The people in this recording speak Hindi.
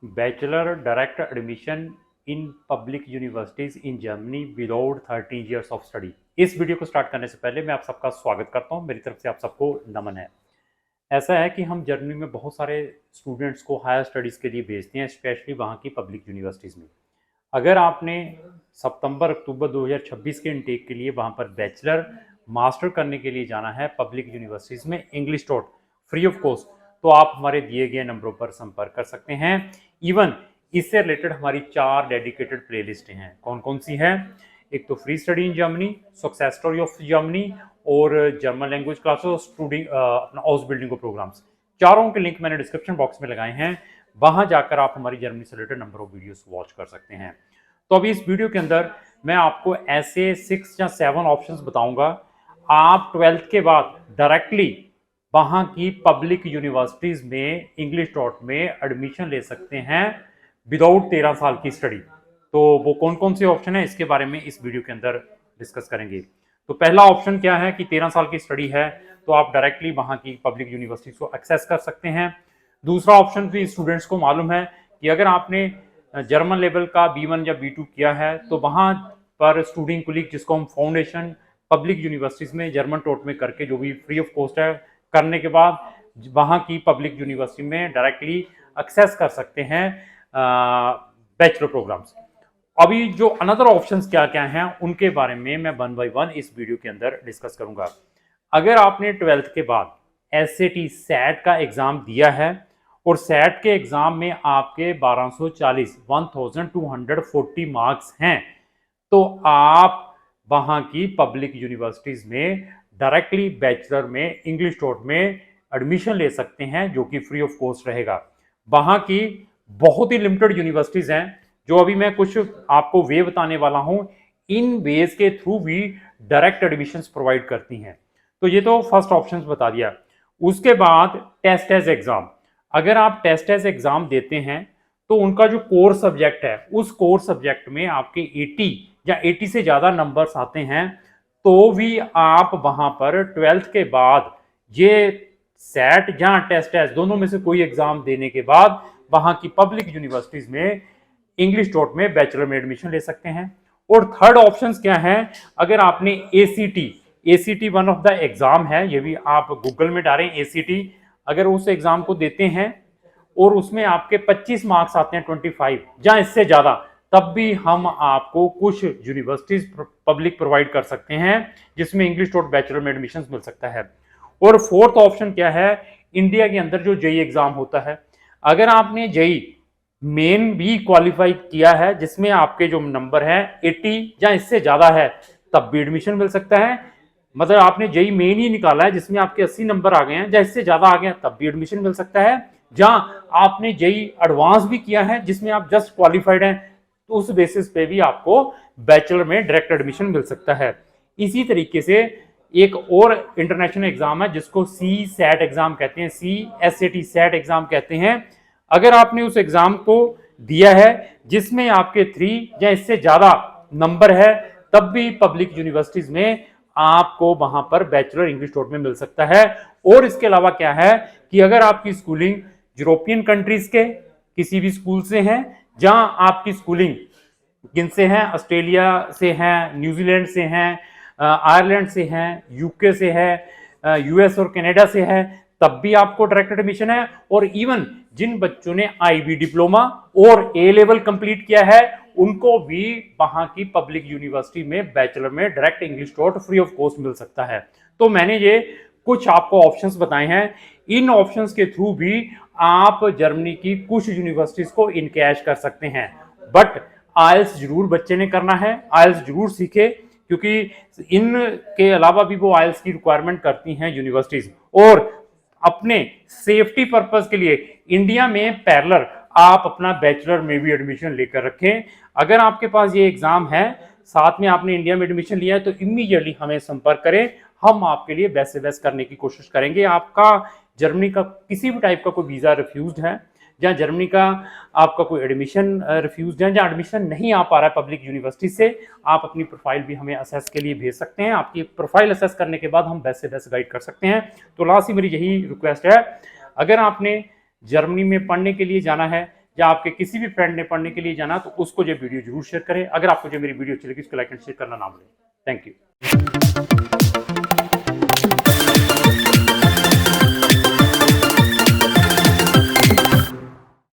Bachelor direct admission in public universities in Germany without 13 years of study. इस वीडियो को स्टार्ट करने से पहले मैं आप सबका स्वागत करता हूं। मेरी तरफ से आप सबको नमन है। ऐसा है कि हम जर्मनी में बहुत सारे स्टूडेंट्स को हायर स्टडीज़ के लिए भेजते हैं, स्पेशली वहाँ की पब्लिक यूनिवर्सिटीज़ में। अगर आपने सितंबर अक्टूबर 2026 के इनटेक के लिए वहाँ पर बैचलर मास्टर करने के लिए जाना है पब्लिक यूनिवर्सिटीज़ में English taught free of cost, तो आप हमारे दिए गए नंबरों पर संपर्क कर सकते हैं। इवन इससे रिलेटेड हमारी 4 डेडिकेटेड प्लेलिस्टें हैं। कौन कौन सी हैं? एक तो free study in Germany, success story of Germany और जर्मन लैंग्वेज क्लासेस, स्टूडिंग अपना हाउस बिल्डिंग को प्रोग्राम्स। चारों के लिंक मैंने डिस्क्रिप्शन बॉक्स में लगाए हैं, वहां जाकर आप हमारी जर्मनी से related number of videos watch कर सकते हैं। तो अभी इस वीडियो के अंदर मैं आपको ऐसे 6 या 7 ऑप्शंस बताऊंगा। आप 12th के बाद डायरेक्टली वहां की पब्लिक यूनिवर्सिटीज में इंग्लिश डॉट में एडमिशन ले सकते हैं विदाउट 13 साल की स्टडी। तो वो कौन कौन से ऑप्शन है, इसके बारे में इस वीडियो के अंदर डिस्कस करेंगे। तो पहला ऑप्शन क्या है कि 13 साल की स्टडी है तो आप डायरेक्टली वहां की पब्लिक यूनिवर्सिटीज को एक्सेस कर सकते हैं। दूसरा ऑप्शन भी स्टूडेंट्स को मालूम है कि अगर आपने जर्मन लेवल का B1 या B2 किया है तो वहां पर स्टूडिंग कुलीग, जिसको हम फाउंडेशन पब्लिक यूनिवर्सिटीज में जर्मन टॉट में करके, जो भी फ्री ऑफ कॉस्ट है, करने के बाद वहां की पब्लिक यूनिवर्सिटी में डायरेक्टली एक्सेस कर सकते हैं बैचलर प्रोग्राम्स। अभी जो अनदर ऑप्शंस क्या क्या हैं उनके बारे में मैं 1 बाय 1 इस वीडियो के अंदर डिस्कस करूंगा। अगर आपने 12th के बाद SAT सैट का एग्जाम दिया है और सैट के एग्जाम में आपके 1240 मार्क्स हैं, तो आप वहां की पब्लिक यूनिवर्सिटीज में डायरेक्टली बैचलर में इंग्लिश टॉट में एडमिशन ले सकते हैं, जो कि फ्री ऑफ कॉस्ट रहेगा। वहां की बहुत ही लिमिटेड यूनिवर्सिटीज हैं, जो अभी मैं कुछ आपको वे बताने वाला हूं, इन वेज के थ्रू भी डायरेक्ट एडमिशंस प्रोवाइड करती हैं। तो ये तो फर्स्ट ऑप्शन बता दिया। उसके बाद टेस्ट एज एग्जाम। अगर आप टेस्ट एज एग्जाम देते हैं तो उनका जो कोर सब्जेक्ट है, उस कोर सब्जेक्ट में आपके 80 या 80 से ज्यादा नंबर्स आते हैं, तो भी आप वहां पर 12th के बाद ये सैट या टेस्ट एज दोनों में से कोई एग्जाम देने के बाद वहां की पब्लिक यूनिवर्सिटीज में इंग्लिश डॉट में बैचलर में एडमिशन ले सकते हैं। और थर्ड ऑप्शन क्या है? अगर आपने ACT one of the exam है, ये भी आप गूगल में डालें ACT, अगर उस एग्जाम को देते हैं और उसमें आपके 25 मार्क्स आते हैं 25 या इससे ज्यादा, तब भी हम आपको कुछ यूनिवर्सिटीज पब्लिक प्रोवाइड कर सकते हैं जिसमें इंग्लिश डॉट बैचलर में एडमिशन मिल सकता है। और फोर्थ ऑप्शन क्या है? इंडिया के अंदर जो JEE एग्जाम होता है, अगर आपने JEE मेन भी क्वालिफाई किया है जिसमें आपके जो नंबर है 80 या इससे ज्यादा है, तब भी एडमिशन मिल सकता है। मतलब आपने JEE मेन ही निकाला है जिसमें आपके 80 नंबर आ गए हैं या इससे ज्यादा आ गए हैं, तब भी एडमिशन मिल सकता है। जहां आपने JEE एडवांस भी किया है जिसमें आप जस्ट क्वालिफाइड हैं, तो उस बेसिस पे भी आपको बैचलर में डायरेक्ट एडमिशन मिल सकता है। इसी तरीके से एक और इंटरनेशनल एग्जाम है जिसको CSAT एग्जाम कहते हैं, CSAT सैट एग्जाम कहते हैं। अगर आपने उस एग्जाम को दिया है जिसमें आपके 3 या इससे ज्यादा नंबर है, तब भी पब्लिक यूनिवर्सिटीज में आपको वहां पर बैचलर इंग्लिश टॉट में मिल सकता है। और इसके अलावा क्या है कि अगर आपकी स्कूलिंग यूरोपियन कंट्रीज के किसी भी स्कूल से है, जहां आपकी स्कूलिंग किनसे हैं? ऑस्ट्रेलिया से हैं, न्यूजीलैंड से हैं, आयरलैंड से हैं, यूके से है, US और कनाडा से है, तब भी आपको डायरेक्ट एडमिशन है। और इवन जिन बच्चों ने IB डिप्लोमा और A लेवल कंप्लीट किया है, उनको भी वहां की पब्लिक यूनिवर्सिटी में बैचलर में direct English taught free of cost मिल सकता है। तो मैंने ये कुछ आपको ऑप्शंस बताए हैं। इन ऑप्शंस के थ्रू भी आप जर्मनी की कुछ यूनिवर्सिटीज को इनकैश कर सकते हैं। बट आइल्स जरूर बच्चे ने करना है, आइल्स जरूर सीखे, क्योंकि इनके अलावा भी वो आइल्स की रिक्वायरमेंट करती हैं यूनिवर्सिटीज। और अपने सेफ्टी पर्पस के लिए इंडिया में पैरेलल आप अपना बैचलर में भी एडमिशन लेकर रखें। अगर आपके पास ये एग्जाम है, साथ में आपने इंडिया में एडमिशन लिया है, तो इमीडिएटली हमें संपर्क करें, हम आपके लिए बेस्ट से बेस्ट करने की कोशिश करेंगे। आपका जर्मनी का किसी भी टाइप का कोई वीजा रिफ्यूज्ड है, या जर्मनी का आपका कोई एडमिशन रिफ्यूज्ड है, या एडमिशन नहीं आ पा रहा है पब्लिक यूनिवर्सिटी से, आप अपनी प्रोफाइल भी हमें असेस के लिए भेज सकते हैं। आपकी प्रोफाइल असेस करने के बाद हम बेस्ट से बेस्ट गाइड कर सकते हैं। तो लास्ट ही मेरी यही रिक्वेस्ट है, अगर आपने जर्मनी में पढ़ने के लिए जाना है, या आपके किसी भी फ्रेंड ने पढ़ने के लिए जाना तो उसको जो वीडियो जरूर शेयर करें। अगर आपको जो मेरी वीडियो अच्छी लगी उसको लाइक एंड शेयर करना ना भूलें। Thank you.